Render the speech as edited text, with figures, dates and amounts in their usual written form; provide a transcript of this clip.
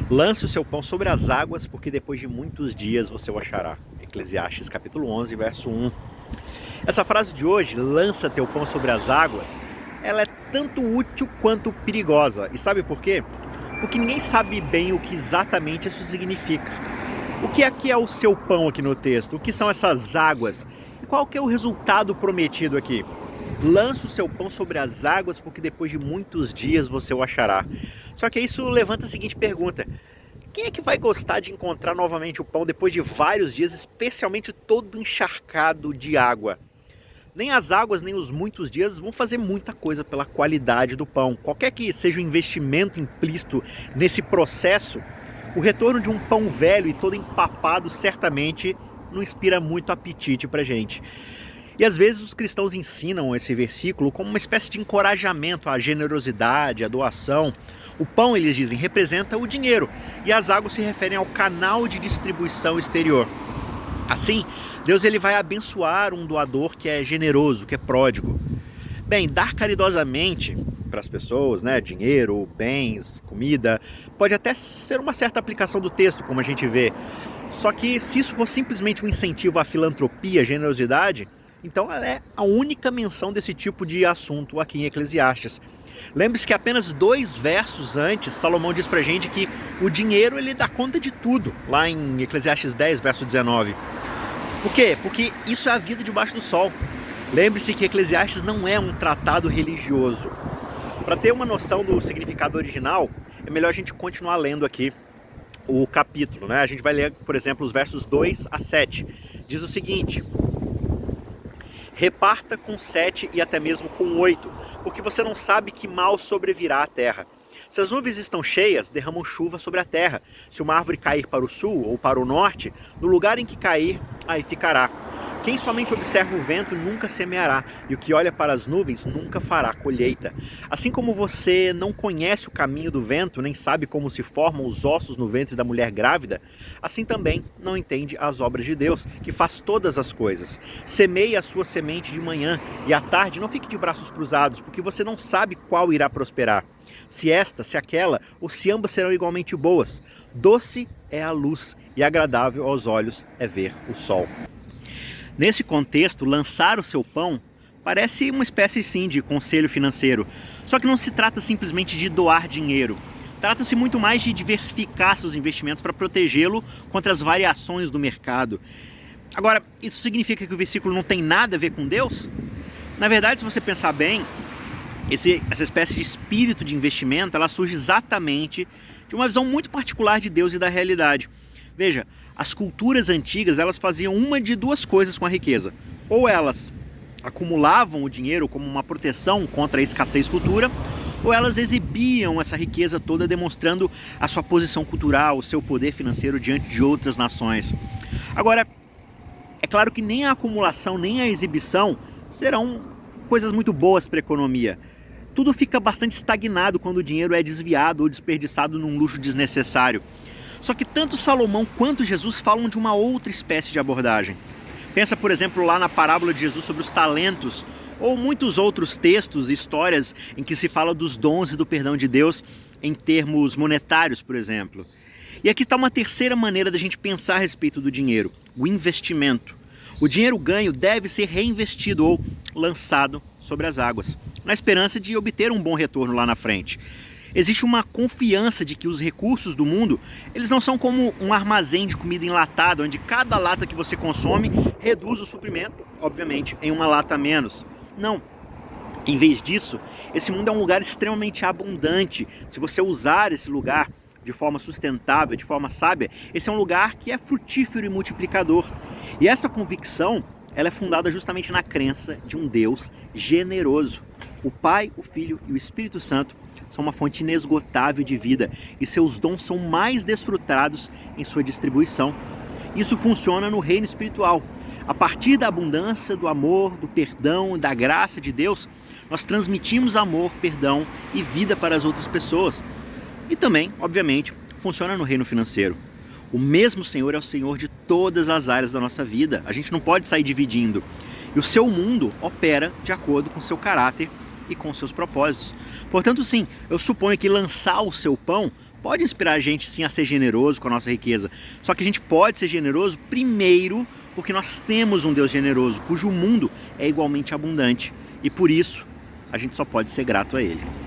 Lance o seu pão sobre as águas, porque depois de muitos dias você o achará. Eclesiastes capítulo 11, verso 1. Essa frase de hoje, lança teu pão sobre as águas, ela é tanto útil quanto perigosa. E sabe por quê? Porque ninguém sabe bem o que exatamente isso significa. O que aqui é o seu pão aqui no texto? O que são essas águas? E qual que é o resultado prometido aqui? Lança o seu pão sobre as águas, porque depois de muitos dias você o achará. Só que isso levanta a seguinte pergunta: quem é que vai gostar de encontrar novamente o pão depois de vários dias, especialmente todo encharcado de água? Nem as águas, nem os muitos dias vão fazer muita coisa pela qualidade do pão. Qualquer que seja o investimento implícito nesse processo, o retorno de um pão velho e todo empapado certamente não inspira muito apetite pra gente. E às vezes os cristãos ensinam esse versículo como uma espécie de encorajamento à generosidade, à doação. O pão, eles dizem, representa o dinheiro, e as águas se referem ao canal de distribuição exterior. Assim, Deus ele vai abençoar um doador que é generoso, que é pródigo. Bem, dar caridosamente para as pessoas, dinheiro, bens, comida, pode até ser uma certa aplicação do texto, como a gente vê. Só que se isso for simplesmente um incentivo à filantropia, à generosidade, então ela é a única menção desse tipo de assunto aqui em Eclesiastes. Lembre-se que apenas 2 versos antes, Salomão diz pra gente que o dinheiro ele dá conta de tudo, lá em Eclesiastes 10, verso 19. Por quê? Porque isso é a vida debaixo do sol. Lembre-se que Eclesiastes não é um tratado religioso. Para ter uma noção do significado original, é melhor a gente continuar lendo aqui o capítulo, A gente vai ler, por exemplo, os versos 2 a 7. Diz o seguinte: reparta com 7 e até mesmo com 8, porque você não sabe que mal sobrevirá à terra. Se as nuvens estão cheias, derramam chuva sobre a terra. Se uma árvore cair para o sul ou para o norte, no lugar em que cair, aí ficará. Quem somente observa o vento nunca semeará, e o que olha para as nuvens nunca fará colheita. Assim como você não conhece o caminho do vento, nem sabe como se formam os ossos no ventre da mulher grávida, assim também não entende as obras de Deus, que faz todas as coisas. Semeie a sua semente de manhã, e à tarde não fique de braços cruzados, porque você não sabe qual irá prosperar. Se esta, se aquela, ou se ambas serão igualmente boas. Doce é a luz, e agradável aos olhos é ver o sol. Nesse contexto, lançar o seu pão parece uma espécie sim de conselho financeiro. Só que não se trata simplesmente de doar dinheiro. Trata-se muito mais de diversificar seus investimentos para protegê-lo contra as variações do mercado. Agora, isso significa que o versículo não tem nada a ver com Deus? Na verdade, se você pensar bem, essa espécie de espírito de investimento, ela surge exatamente de uma visão muito particular de Deus e da realidade. Veja, as culturas antigas, elas faziam uma de 2 coisas com a riqueza. Ou elas acumulavam o dinheiro como uma proteção contra a escassez futura, ou elas exibiam essa riqueza toda demonstrando a sua posição cultural, o seu poder financeiro diante de outras nações. Agora, é claro que nem a acumulação, nem a exibição serão coisas muito boas para a economia. Tudo fica bastante estagnado quando o dinheiro é desviado ou desperdiçado num luxo desnecessário. Só que tanto Salomão quanto Jesus falam de uma outra espécie de abordagem. Pensa, por exemplo, lá na parábola de Jesus sobre os talentos, ou muitos outros textos e histórias em que se fala dos dons e do perdão de Deus em termos monetários, por exemplo. E aqui está uma terceira maneira da gente pensar a respeito do dinheiro: o investimento. O dinheiro ganho deve ser reinvestido ou lançado sobre as águas, na esperança de obter um bom retorno lá na frente. Existe uma confiança de que os recursos do mundo, eles não são como um armazém de comida enlatada, onde cada lata que você consome reduz o suprimento, obviamente, em uma lata a menos. Não. Em vez disso, esse mundo é um lugar extremamente abundante. Se você usar esse lugar de forma sustentável, de forma sábia, esse é um lugar que é frutífero e multiplicador. E essa convicção, ela é fundada justamente na crença de um Deus generoso. O Pai, o Filho e o Espírito Santo são uma fonte inesgotável de vida e seus dons são mais desfrutados em sua distribuição. Isso funciona no reino espiritual. A partir da abundância do amor, do perdão, da graça de Deus, nós transmitimos amor, perdão e vida para as outras pessoas. E também, obviamente, funciona no reino financeiro. O mesmo Senhor é o Senhor de todas as áreas da nossa vida. A gente não pode sair dividindo. E o seu mundo opera de acordo com o seu caráter e com seus propósitos. Portanto, sim, eu suponho que lançar o seu pão pode inspirar a gente, sim, a ser generoso com a nossa riqueza. Só que a gente pode ser generoso primeiro porque nós temos um Deus generoso, cujo mundo é igualmente abundante. E por isso, a gente só pode ser grato a Ele.